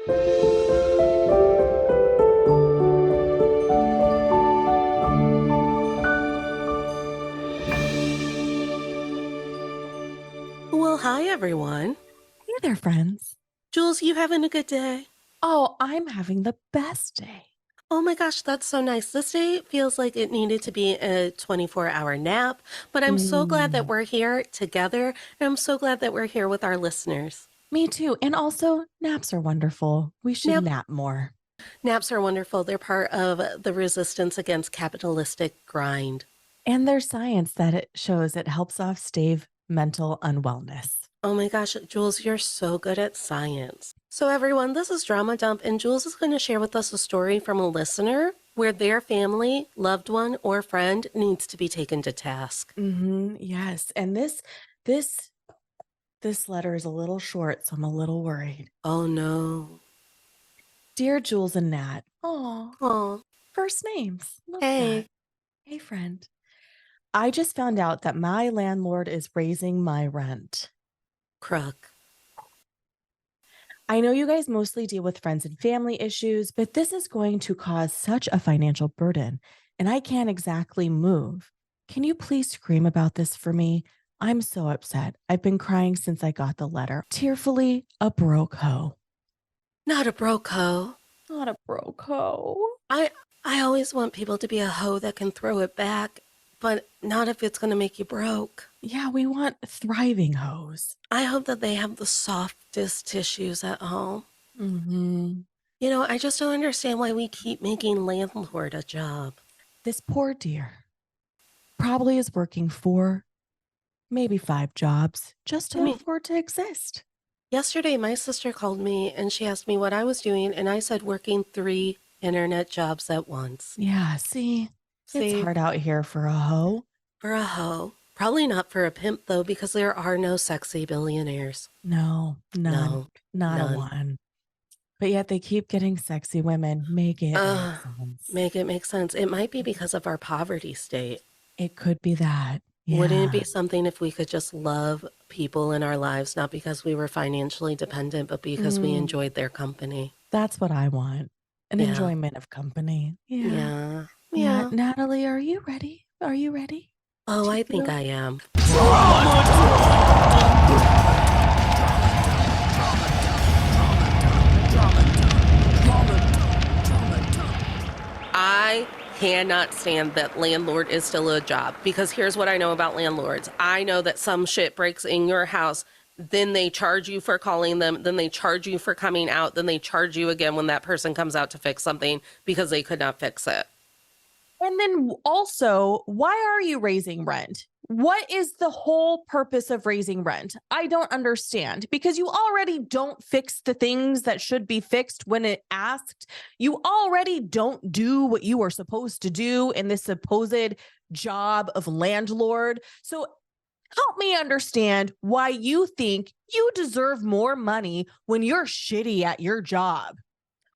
Well, hi, everyone. Hey there, friends. Jules, you having a good day? Oh, I'm having the best day. Oh my gosh, that's so nice. This day feels like it needed to be a 24-hour nap, but I'm so glad that we're here together, and I'm so glad that we're here with our listeners. Me too. And also, naps are wonderful. We should nap more. Naps are wonderful. They're part of the resistance against capitalistic grind. And there's science that it shows it helps off stave mental unwellness. Oh my gosh, Jules, you're so good at science. So everyone, this is Drama Dump, and Jules is going to share with us a story from a listener where their family, loved one, or friend needs to be taken to task. Yes. And this letter is a little short, so I'm a little worried. Oh no. Dear Jules and Nat. Oh, first names. Love Hey. that. Hey, friend. I just found out that my landlord is raising my rent. Crook. I know you guys mostly deal with friends and family issues, but this is going to cause such a financial burden, and I can't exactly move. Can you please scream about this for me? I'm so upset. I've been crying since I got the letter. Tearfully, a broke hoe. Not a broke hoe. Not a broke hoe. I always want people to be a hoe that can throw it back, but not if it's going to make you broke. Yeah, we want thriving hoes. I hope that they have the softest tissues at home. You know, I just don't understand why we keep making landlord a job. This poor dear probably is working 4, maybe 5 jobs just to afford to exist. Yesterday, my sister called me and she asked me what I was doing, and I said working 3 internet jobs at once. Yeah, see? It's hard out here for a hoe. For a hoe. Probably not for a pimp, though, because there are no sexy billionaires. No, none. Not a one. But yet they keep getting sexy women. Make it make sense. Make it make sense. It might be because of our poverty state. It could be that. Yeah. Wouldn't it be something if we could just love people in our lives, not because we were financially dependent, but because we enjoyed their company? That's what I want. An enjoyment of company. Yeah. Natalie, are you ready? Are you ready? Oh, I think I am. I cannot stand that landlord is still a job, because here's what I know about landlords. I know that some shit breaks in your house, then they charge you for calling them, then they charge you for coming out, then they charge you again when that person comes out to fix something because they could not fix it. And then also, why are you raising rent? What is the whole purpose of raising rent? I don't understand, because you already don't fix the things that should be fixed when it asked. You already don't do what you are supposed to do in this supposed job of landlord. So help me understand why you think you deserve more money when you're shitty at your job.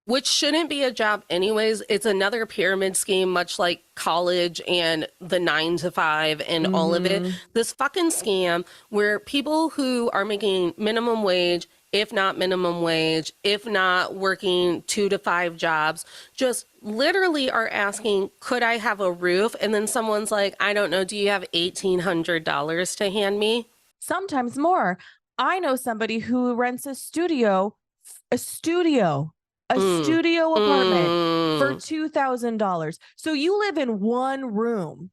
Which shouldn't be a job anyways. It's another pyramid scheme, much like college and the 9 to 5 and all of it. This fucking scam where people who are making minimum wage, if not minimum wage, if not working 2 to 5 jobs, just literally are asking, could I have a roof? And then someone's like, I don't know, do you have $1,800 to hand me? Sometimes more. I know somebody who rents a studio apartment for $2,000. So you live in one room.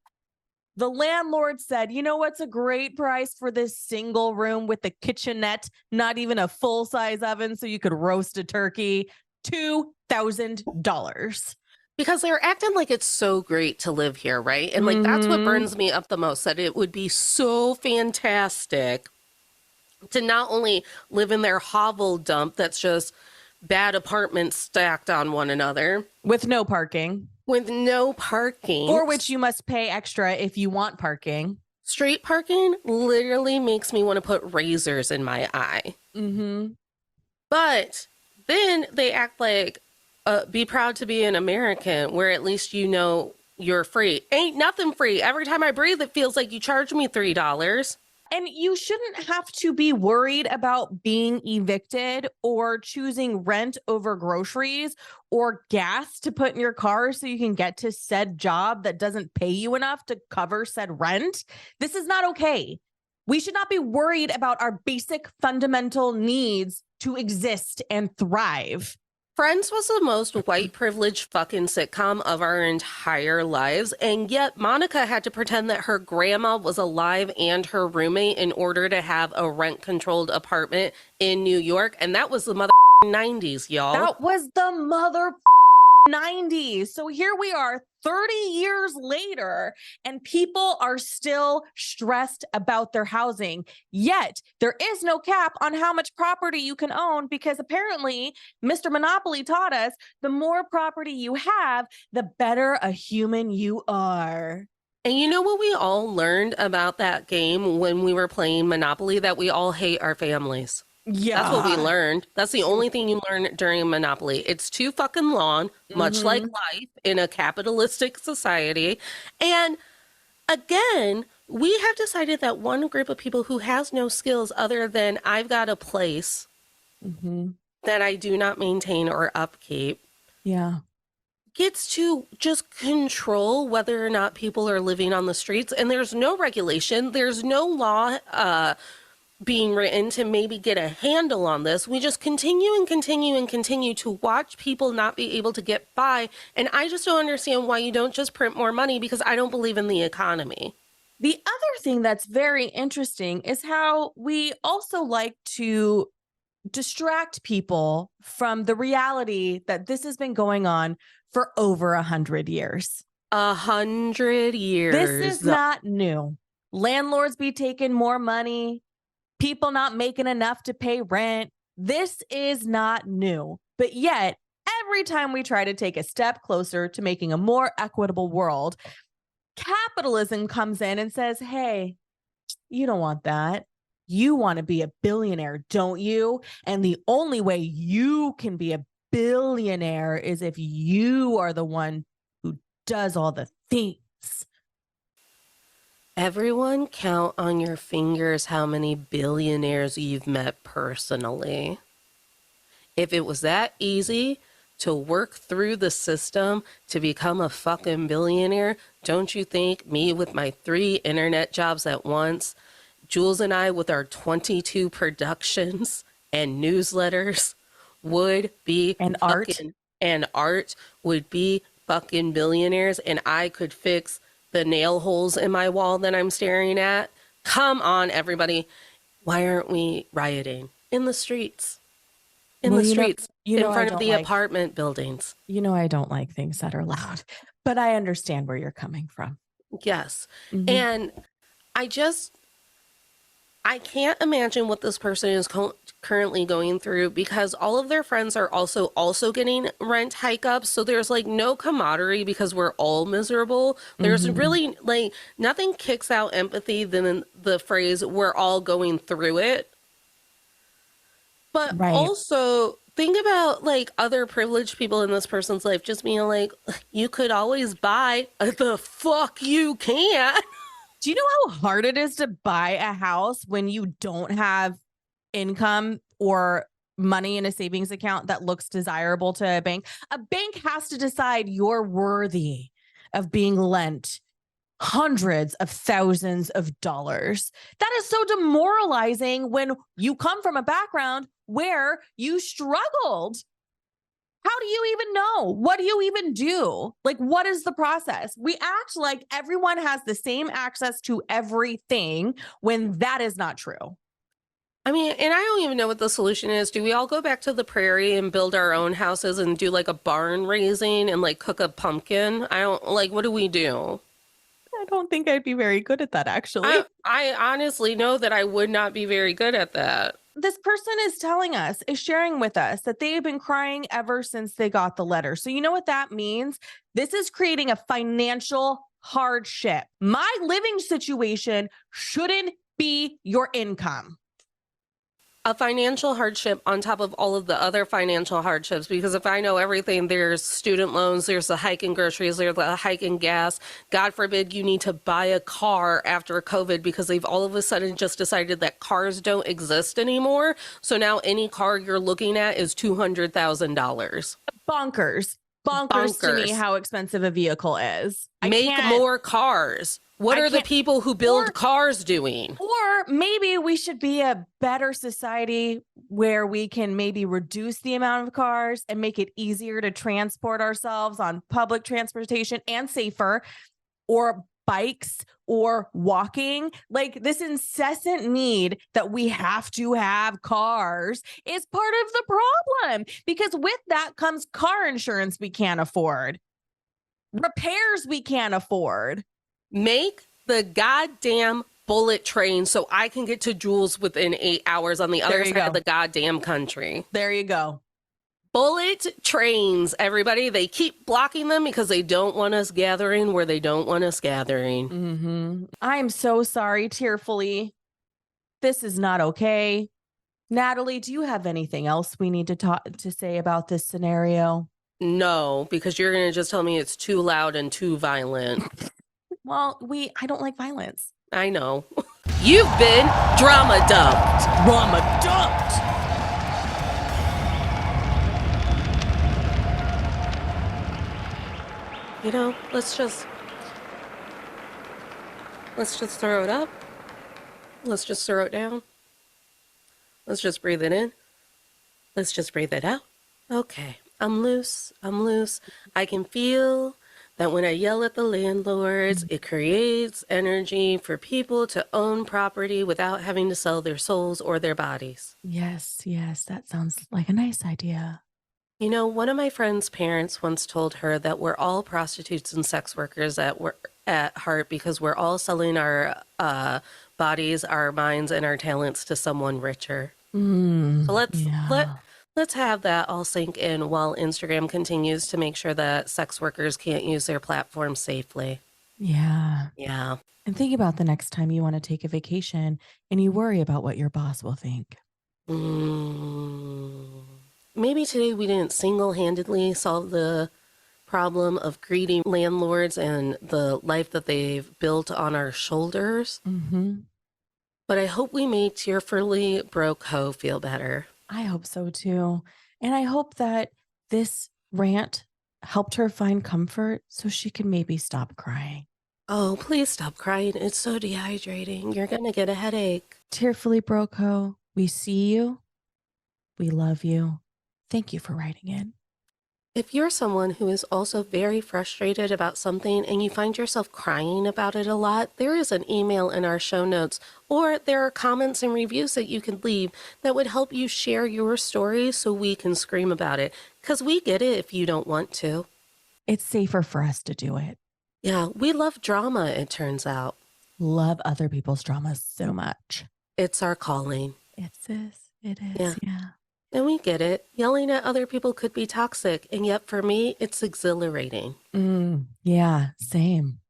The landlord said, you know what's a great price for this single room with the kitchenette, not even a full-size oven so you could roast a turkey? $2,000. Because they're acting like it's so great to live here, right? And like that's what burns me up the most, that it would be so fantastic to not only live in their hovel dump that's just bad apartments stacked on one another. With no parking. With no parking. For which you must pay extra if you want parking. Street parking literally makes me want to put razors in my eye. But then they act like, be proud to be an American, where at least you know you're free. Ain't nothing free. Every time I breathe, it feels like you charge me $3. And you shouldn't have to be worried about being evicted or choosing rent over groceries or gas to put in your car so you can get to said job that doesn't pay you enough to cover said rent. This is not okay. We should not be worried about our basic fundamental needs to exist and thrive. Friends was the most white privileged fucking sitcom of our entire lives, and yet Monica had to pretend that her grandma was alive and her roommate in order to have a rent-controlled apartment in New York, and that was the mother 90s, y'all. That was the mother 90s. So here we are 30 years later, and people are still stressed about their housing. Yet there is no cap on how much property you can own, because apparently Mr. Monopoly taught us the more property you have, the better a human you are. And you know what we all learned about that game when we were playing Monopoly? That we all hate our families. Yeah. That's what we learned. That's the only thing you learn during Monopoly. It's too fucking long, much like life in a capitalistic society. And again, we have decided that one group of people who has no skills other than I've got a place that I do not maintain or upkeep. Yeah. Gets to just control whether or not people are living on the streets. And there's no regulation. There's no law being written to maybe get a handle on this. We just continue and continue and continue to watch people not be able to get by. And I just don't understand why you don't just print more money, because I don't believe in the economy. The other thing that's very interesting is how we also like to distract people from the reality that this has been going on for over 100 years. 100 years. This is not new. Landlords be taking more money, people not making enough to pay rent. This is not new. But yet, every time we try to take a step closer to making a more equitable world, capitalism comes in and says, hey, you don't want that. You want to be a billionaire, don't you? And the only way you can be a billionaire is if you are the one who does all the things. Everyone count on your fingers how many billionaires you've met personally. If it was that easy to work through the system to become a fucking billionaire, don't you think me with my 3 internet jobs at once, Jules and I with our 22 productions and newsletters would be and art would be fucking billionaires, and I could fix the nail holes in my wall that I'm staring at? Come on, everybody. Why aren't we rioting in the streets? In front of the apartment buildings. You know, I don't like things that are loud, but I understand where you're coming from. Yes. And I can't imagine what this person is currently going through, because all of their friends are also getting rent hike ups. So there's like no camaraderie because we're all miserable. There's really like nothing kicks out empathy than the phrase, we're all going through it. But also think about like other privileged people in this person's life just being like, you could always buy. The fuck you can't. Do you know how hard it is to buy a house when you don't have income or money in a savings account that looks desirable to a bank? A bank has to decide you're worthy of being lent hundreds of thousands of dollars. That is so demoralizing when you come from a background where you struggled. How do you even know? What do you even do? Like, what is the process? We act like everyone has the same access to everything when that is not true. I mean, and I don't even know what the solution is. Do we all go back to the prairie and build our own houses and do like a barn raising and like cook a pumpkin? What do we do? I don't think I'd be very good at that, actually. I honestly know that I would not be very good at that. This person is sharing with us that they have been crying ever since they got the letter. So you know what that means? This is creating a financial hardship. My living situation shouldn't be your income. a financial hardship on top of all of the other financial hardships, because if I know everything, there's student loans, there's a hike in groceries, there's a hike in gas. God forbid you need to buy a car after COVID because they've all of a sudden just decided that cars don't exist anymore. So now any car you're looking at is $200,000. Bonkers to me how expensive a vehicle is. Make more cars. What are the people who build cars doing? Or maybe we should be a better society where we can maybe reduce the amount of cars and make it easier to transport ourselves on public transportation and safer, or bikes or walking. Like, this incessant need that we have to have cars is part of the problem, because with that comes car insurance we can't afford, repairs we can't afford. Make the goddamn bullet train so I can get to Jules within 8 hours on the other side of the goddamn country. There you go. Bullet trains, everybody. They keep blocking them because they don't want us gathering where they don't want us gathering. Mm-hmm. I'm so sorry, tearfully. This is not okay. Natalie, do you have anything else we need to say about this scenario? No, because you're going to just tell me it's too loud and too violent. Well, I don't like violence. I know. You've been drama dumped. Drama dumped. You know, let's just throw it up. Let's just throw it down. Let's just breathe it in. Let's just breathe it out. Okay, I'm loose. I can feel that when I yell at the landlords, it creates energy for people to own property without having to sell their souls or their bodies. Yes, that sounds like a nice idea. You know, one of my friend's parents once told her that we're all prostitutes and sex workers at heart because we're all selling our bodies, our minds, and our talents to someone richer. So let's have that all sink in while Instagram continues to make sure that sex workers can't use their platform safely. Yeah. And think about the next time you want to take a vacation and you worry about what your boss will think. Maybe today we didn't single-handedly solve the problem of greedy landlords and the life that they've built on our shoulders. But I hope we made tearfully broke hoe feel better. I hope so too. And I hope that this rant helped her find comfort so she can maybe stop crying. Oh, please stop crying. It's so dehydrating. You're going to get a headache. Tearfully broke hoe, we see you. We love you. Thank you for writing in. If you're someone who is also very frustrated about something and you find yourself crying about it a lot, there is an email in our show notes, or there are comments and reviews that you can leave that would help you share your story so we can scream about it. Because we get it if you don't want to. It's safer for us to do it. Yeah, we love drama, it turns out. Love other people's drama so much. It's our calling. It is, yeah. And we get it. Yelling at other people could be toxic, and yet for me, it's exhilarating. Yeah, same.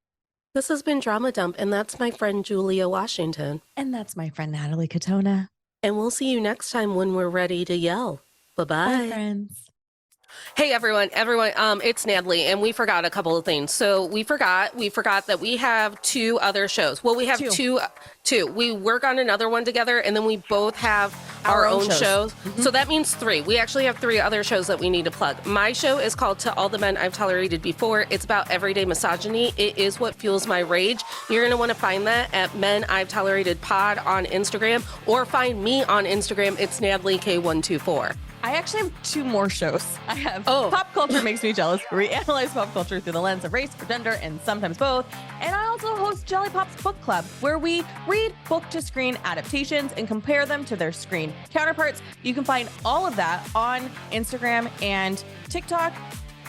This has been Drama Dump, and that's my friend Julia Washington. And that's my friend Natalie Katona. And we'll see you next time when we're ready to yell. Bye-bye. Bye, friends. Hey everyone, it's Natalie, and we forgot a couple of things. So we forgot that we have 2 other shows. Well, we have two. We work on another one together, and then we both have our own shows. So that means 3. We actually have 3 other shows that we need to plug. My show is called To All the Men I've Tolerated Before. It's about everyday misogyny. It is what fuels my rage. You're going to want to find that at Men I've Tolerated Pod on Instagram, or find me on Instagram. It's NatalieK124. I actually have 2 more shows. I have Pop Culture Makes Me Jealous, where we analyze pop culture through the lens of race or gender, and sometimes both. And I also host Jelly Pop's Book Club, where we read book-to-screen adaptations and compare them to their screen counterparts. You can find all of that on Instagram and TikTok.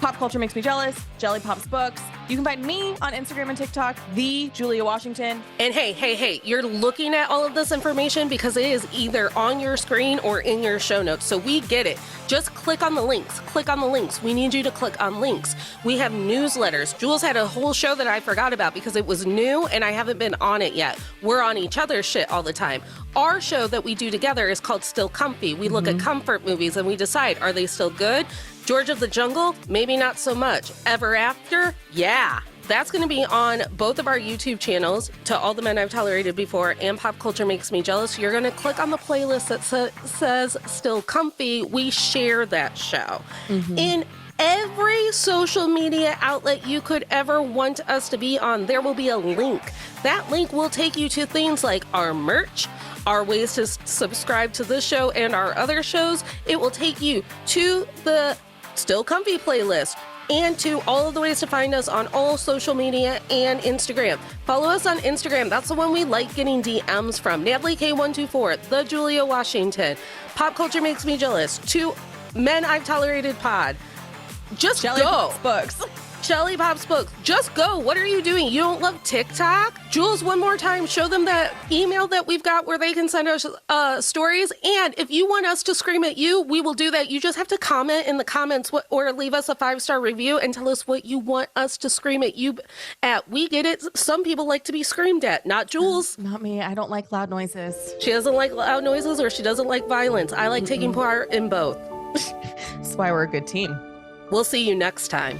Pop Culture Makes Me Jealous, Jelly Pops Books. You can find me on Instagram and TikTok, the Julia Washington. And hey, you're looking at all of this information because it is either on your screen or in your show notes. So we get it. Just click on the links. Click on the links. We need you to click on links. We have newsletters. Jules had a whole show that I forgot about because it was new and I haven't been on it yet. We're on each other's shit all the time. Our show that we do together is called Still Comfy. We look at comfort movies and we decide, are they still good? George of the Jungle? Maybe not so much. Ever After? Yeah. That's going to be on both of our YouTube channels, To All the Men I've Tolerated Before and Pop Culture Makes Me Jealous. You're going to click on the playlist that says Still Comfy. We share that show. In every social media outlet you could ever want us to be on, there will be a link. That link will take you to things like our merch, our ways to subscribe to this show and our other shows. It will take you to the Still Comfy playlist and to all of the ways to find us on all social media and Instagram. Follow us on Instagram. That's the one we like getting DMs from. Natalie K124, The Julia Washington, Pop Culture Makes Me Jealous, 2 Men I've Tolerated Pod. Just Jelly go. Pops Books. Jelly Pops Books. Just go. What are you doing? You don't love TikTok? Jules, one more time, show them that email that we've got where they can send us stories. And if you want us to scream at you, we will do that. You just have to comment in the comments or leave us a 5-star review and tell us what you want us to scream at you at. We get it. Some people like to be screamed at, not Jules. Not me. I don't like loud noises. She doesn't like loud noises or she doesn't like violence. I like taking part in both. That's why we're a good team. We'll see you next time.